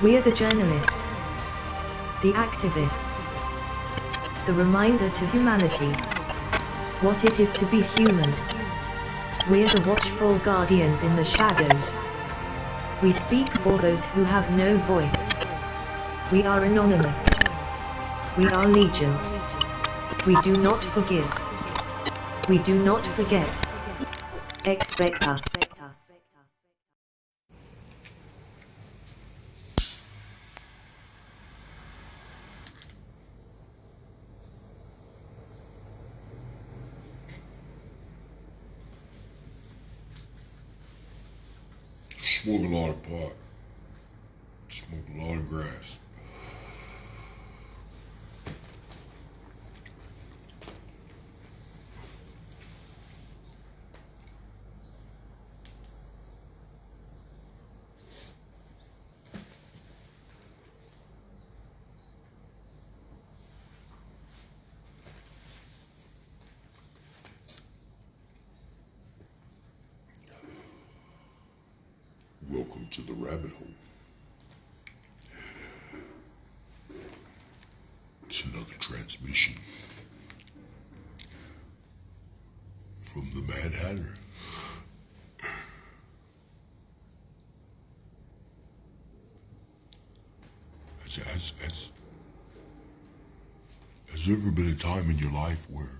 We are the journalists, the activists, the reminder to humanity what it is to be human. We're the watchful guardians in the shadows. We speak for those who have no voice. We are anonymous. We are legion. We do not forgive. We do not forget. Expect us. Smoke a lot of pot. Smoke a lot of grass. Welcome to the rabbit hole. It's another transmission from the Mad Hatter. Has there ever been a time in your life where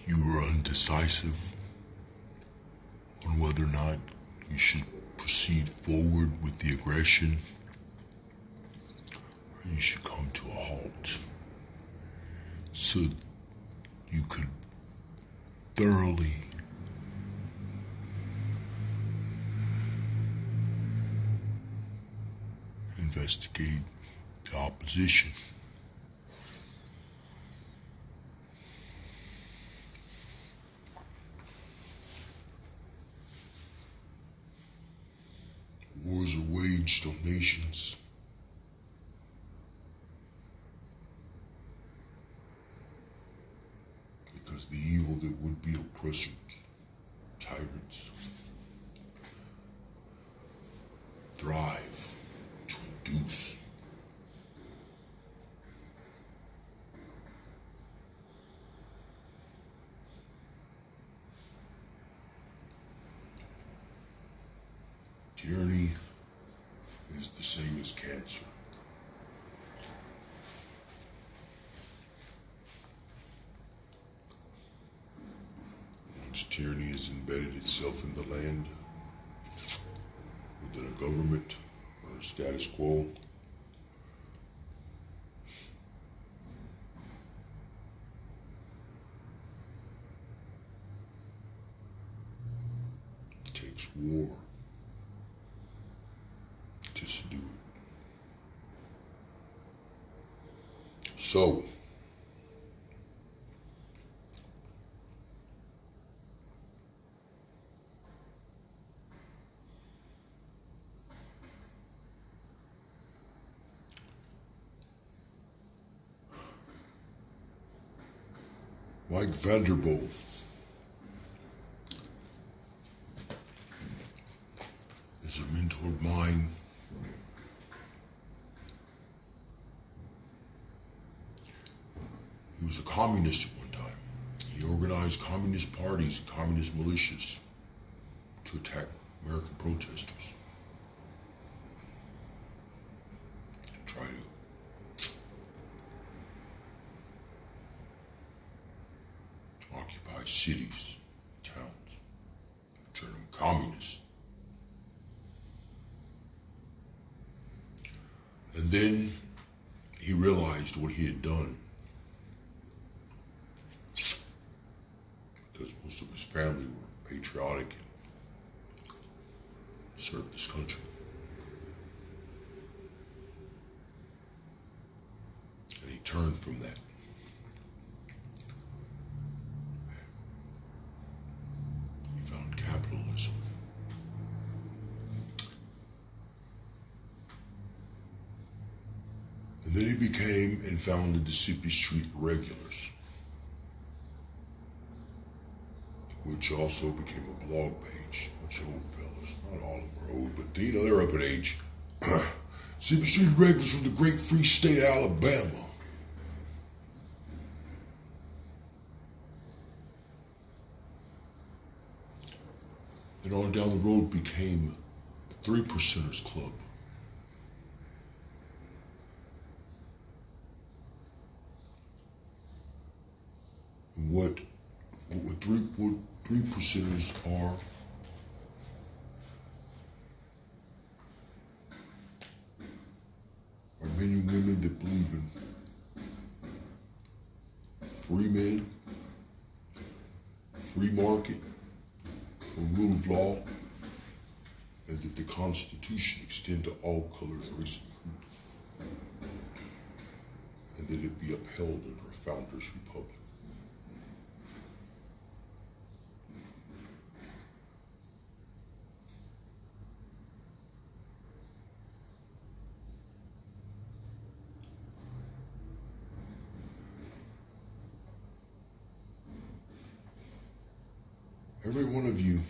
you were undecisive on whether or not you should proceed forward with the aggression, or you should come to a halt so you could thoroughly investigate the opposition? Wars are waged on nations because the evil that would be oppressors, tyrants, thrive to induce tyranny is the same as cancer. Once tyranny has embedded itself in the land, within a government or a status quo, it takes war to subdue it. So, Mike Vanderbilt is a mentor of mine. He was a communist at one time. He organized communist parties and communist militias to attack American protesters, to try to occupy cities, towns, turn them communist. And then he realized what he had done, because most of his family were patriotic and served this country. And he turned from that. He found capitalism. And then he became and founded the Sippi Street Regulars, which also became a blog page. Bunch of old fellas. Not all of them are old, but they're up in age. Super Street Regulars from the great free state of Alabama. And on down the road became the Three Percenters Club. And what three percenters are men and women that believe in free men, free market, a rule of law, and that the Constitution extend to all colors, race, and creed, and that it be upheld under a founder's republic. Every one of you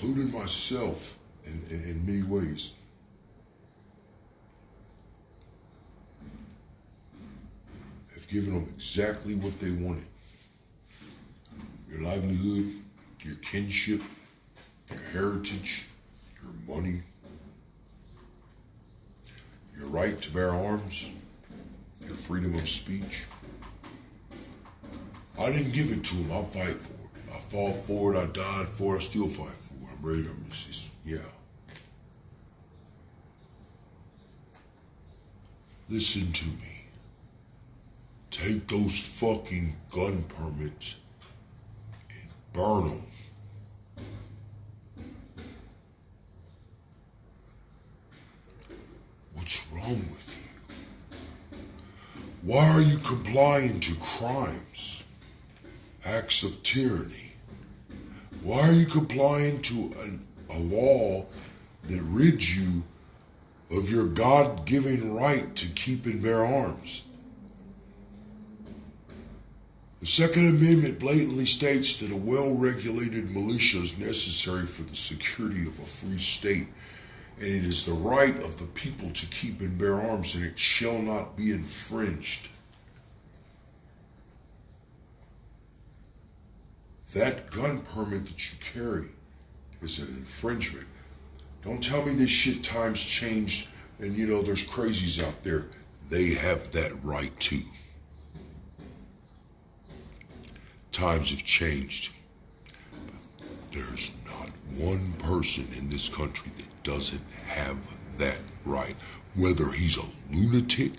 including myself in many ways, have given them exactly what they wanted. Your livelihood, your kinship, your heritage, your money, your right to bear arms, your freedom of speech. I didn't give it to them, I'll fight for it. I fought for it, I died for it, I still fight for it. I'm ready to resist. Yeah. Listen to me. Take those fucking gun permits and burn them. What's wrong with you? Why are you complying to crimes, acts of tyranny? Why are you complying to a law that rids you of your God-given right to keep and bear arms? The Second Amendment blatantly states that a well-regulated militia is necessary for the security of a free state, and it is the right of the people to keep and bear arms, and it shall not be infringed. That gun permit that you carry is an infringement. Don't tell me this shit times changed and there's crazies out there. They have that right too. Times have changed. But there's not one person in this country that doesn't have that right. Whether he's a lunatic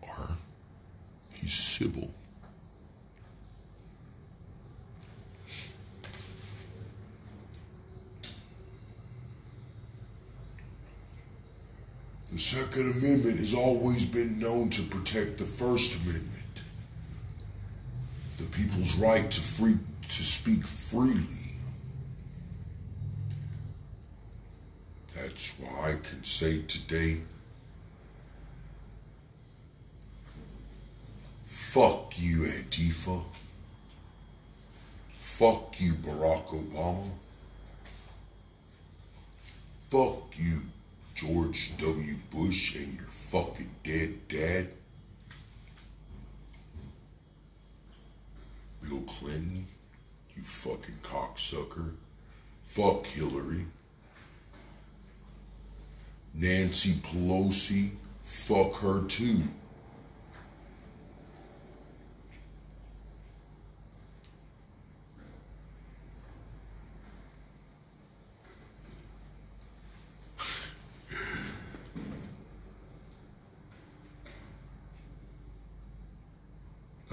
or he's civil. The Second Amendment has always been known to protect the First Amendment, the people's right to speak freely. That's why I can say today, fuck you, Antifa. Fuck you, Barack Obama. Fuck you, George W. Bush and your fucking dead dad. Bill Clinton, you fucking cocksucker. Fuck Hillary. Nancy Pelosi, fuck her too.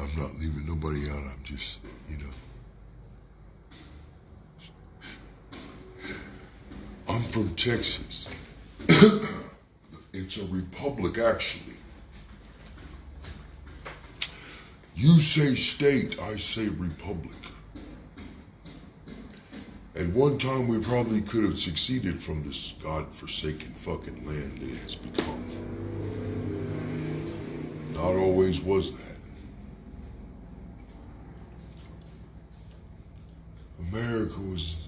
I'm not leaving nobody out, I'm just, I'm from Texas. It's a republic, actually. You say state, I say republic. At one time, we probably could have succeeded from this God-forsaken fucking land that it has become. Not always was that. America was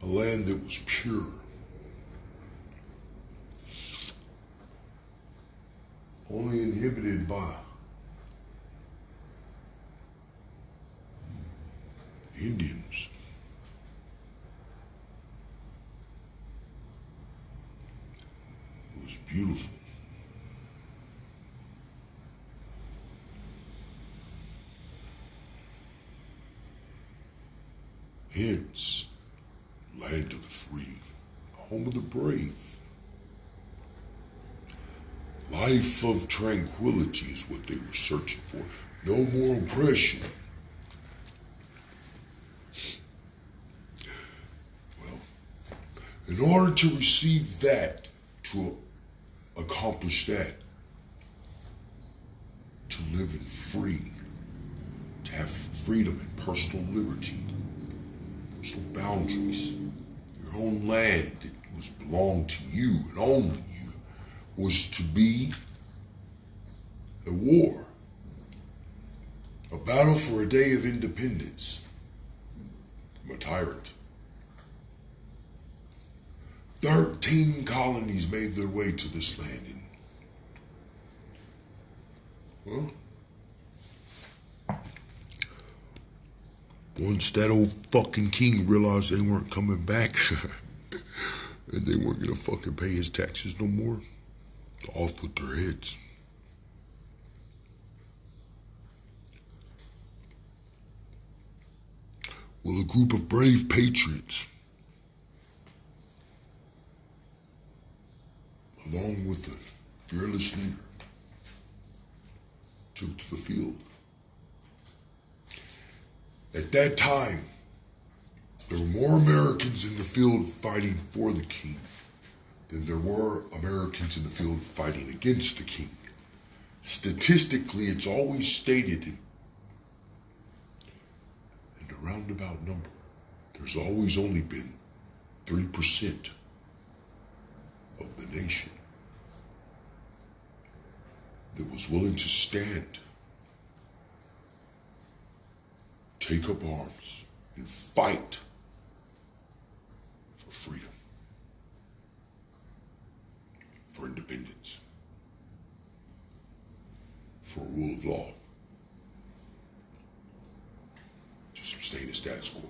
a land that was pure. Only inhibited by Indians. It was beautiful. Hence, land of the free, home of the brave. Life of tranquility is what they were searching for. No more oppression. Well, in order to receive that, to accomplish that, to live in free, to have freedom and personal liberty, personal boundaries, your own land that was belonged to you and only you, was to be a war, a battle for a day of independence from a tyrant. 13 colonies made their way to this land. Once that old fucking king realized they weren't coming back and they weren't gonna fucking pay his taxes no more, off with their heads. Well, a group of brave patriots, along with a fearless leader, took to the field. At that time, there were more Americans in the field fighting for the king than there were Americans in the field fighting against the king. Statistically, it's always stated in a roundabout number. There's always only been 3% of the nation that was willing to stand, take up arms, and fight for freedom, for independence, for a rule of law, to sustain the status quo.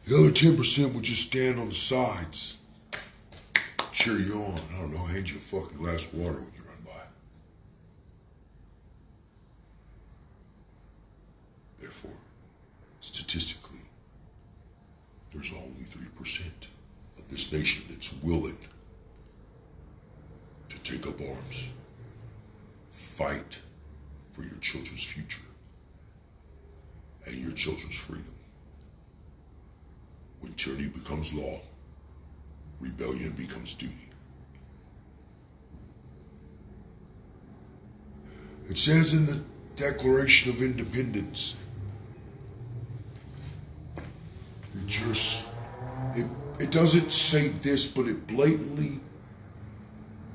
The other 10% would just stand on the sides, cheer you on, I don't know, hand you a fucking glass of water when you run by. Therefore, statistically, there's only 3% of this nation that's willing to take up arms, fight for your children's future and your children's freedom. When tyranny becomes law, rebellion becomes duty. It says in the Declaration of Independence that it doesn't say this, but it blatantly,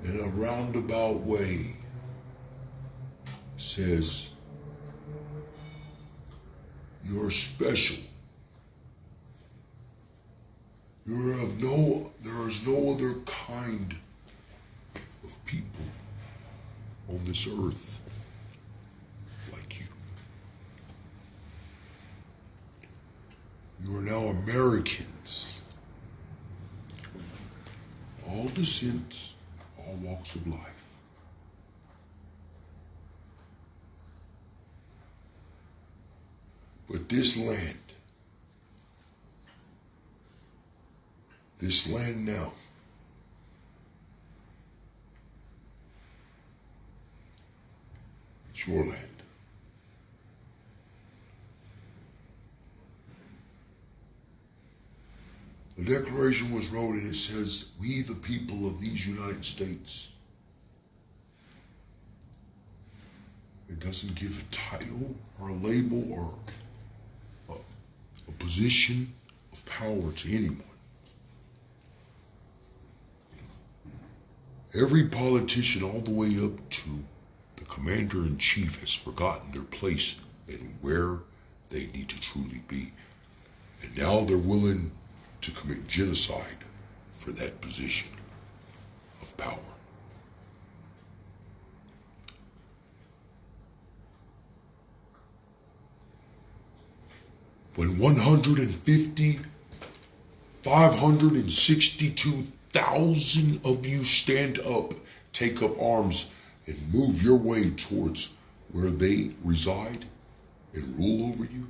in a roundabout way, says you're special. There is no other kind of people on this earth like you. You are now Americans. All descents, all walks of life. But this land now, it's your land. The Declaration was wrote and it says, we the people of these United States. It doesn't give a title or a label or position of power to anyone. Every politician all the way up to the commander-in-chief has forgotten their place and where they need to truly be. And now they're willing to commit genocide for that position of power. When 562,000 of you stand up, take up arms, and move your way towards where they reside and rule over you,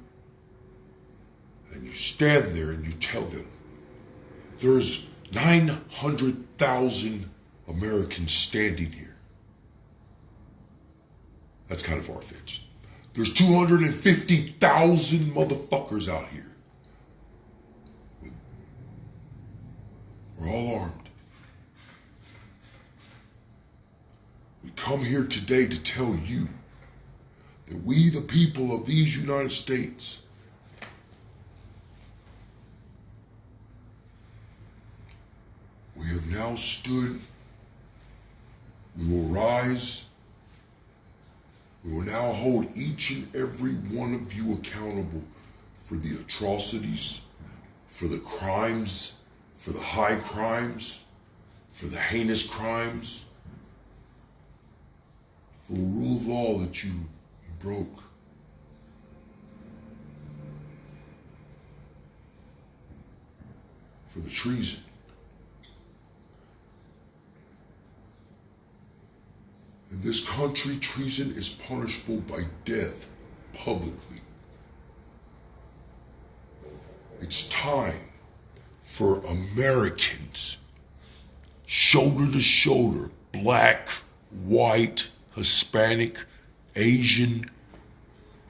and you stand there and you tell them, there's 900,000 Americans standing here. That's kind of far-fetched. There's 250,000 motherfuckers out here. We're all armed. We come here today to tell you that we, the people of these United States, we have now stood, we will rise, we will now hold each and every one of you accountable for the atrocities, for the crimes, for the high crimes, for the heinous crimes, for the rule of law that you broke. For the treason. In this country, treason is punishable by death publicly. It's time for Americans, shoulder to shoulder, black, white, Hispanic, Asian,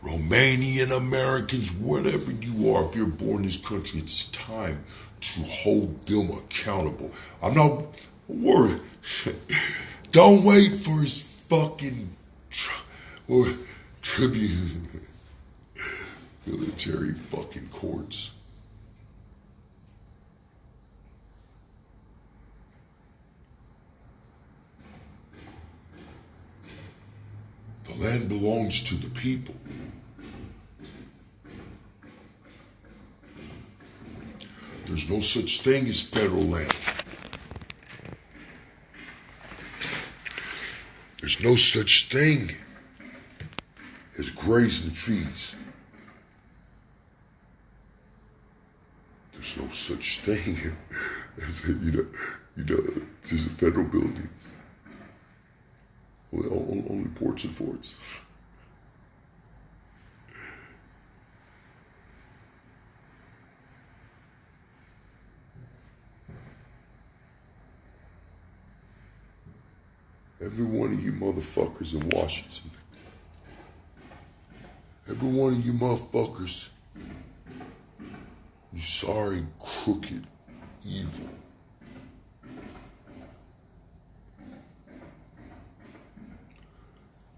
Romanian Americans, whatever you are, if you're born in this country, it's time to hold them accountable. I'm not worried. Don't wait for his fucking tribute military fucking courts. The land belongs to the people. There's no such thing as federal land. There's no such thing as grazing fees. There's no such thing as, there's federal buildings. Only ports and forts. Every one of you motherfuckers in Washington, every one of you motherfuckers, you sorry, crooked, evil,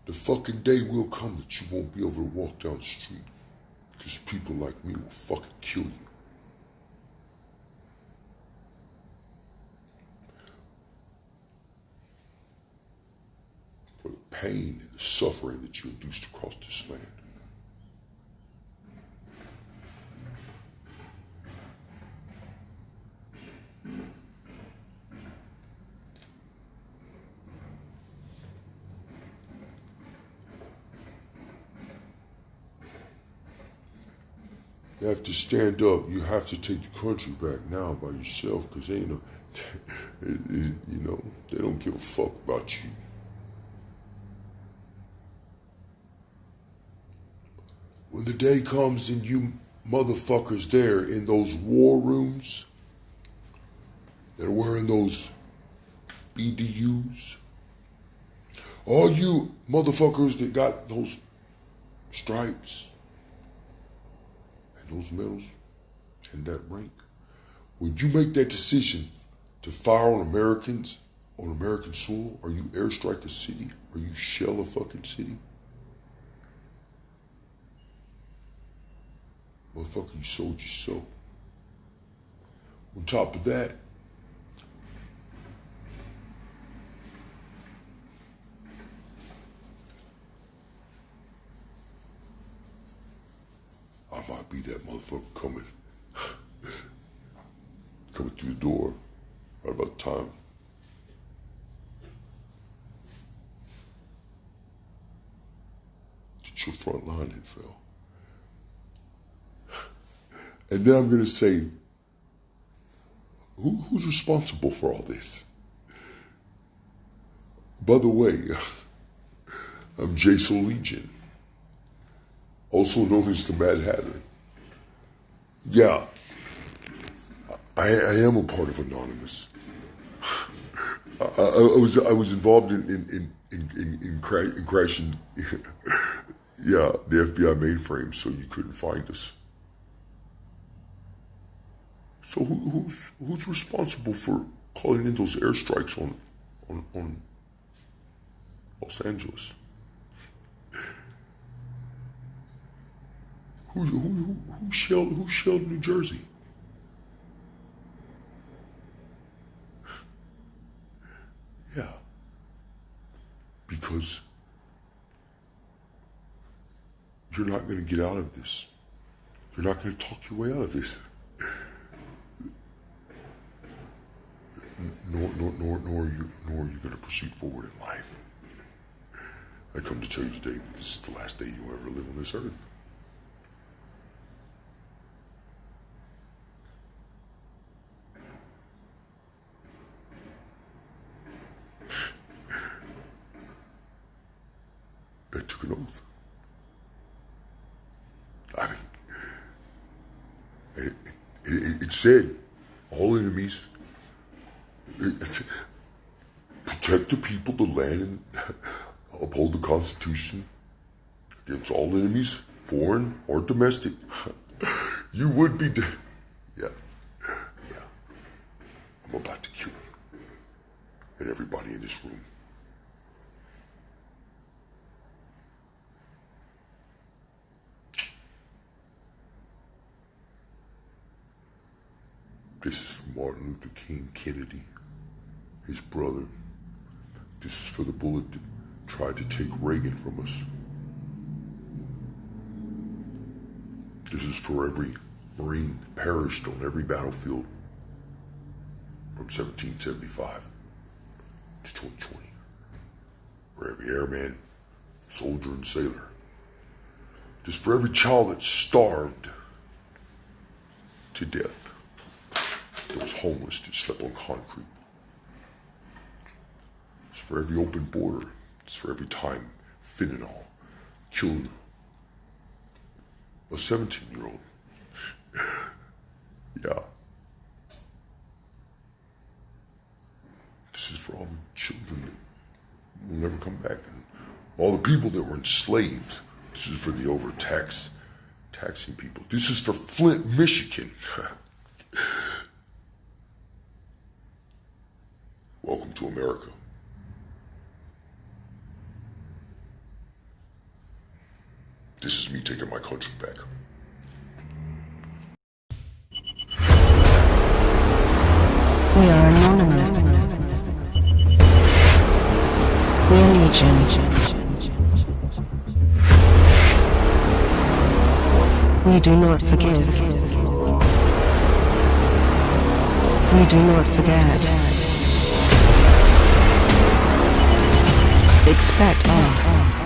the fucking day will come that you won't be able to walk down the street because people like me will fucking kill you. For the pain and the suffering that you induced across this land. You have to stand up. You have to take the country back now by yourself, because they don't give a fuck about you. When the day comes and you motherfuckers there in those war rooms that are wearing those BDUs, all you motherfuckers that got those stripes and those medals and that rank, would you make that decision to fire on Americans on American soil? Or you airstrike a city? Or you shell a fucking city? Motherfucker, you sold your soul. On top of that, I might be that motherfucker coming through the door right about time. That your front line had fell. And then I'm gonna say, who's responsible for all this? By the way, I'm Jason Legion, also known as the Mad Hatter. Yeah, I am a part of Anonymous. I was involved in crashing, yeah, the FBI mainframe, so you couldn't find us. So who's responsible for calling in those airstrikes on Los Angeles? Who shelled New Jersey? Yeah, because you're not going to get out of this. You're not going to talk your way out of this. Nor are you going to proceed forward in life. I come to tell you today that this is the last day you'll ever live on this earth. I took an oath. I mean, it said, all enemies, protect the people, the land, and uphold the Constitution against all enemies, foreign or domestic. You would be yeah. I'm about to kill you and everybody in this room. This is for Martin Luther King Kennedy, his brother. This is for the bullet that tried to take Reagan from us. This is for every Marine that perished on every battlefield from 1775 to 2020. For every airman, soldier, and sailor. This is for every child that starved to death. That was homeless, that slept on concrete. It's for every open border. It's for every time fentanyl killed a 17-year-old. Yeah. This is for all the children that will never come back, and all the people that were enslaved. This is for the taxing people. This is for Flint, Michigan. Welcome to America. This is me taking my country back. We are Anonymous. We are Legion. We do not forgive. We do not forget. Expect us.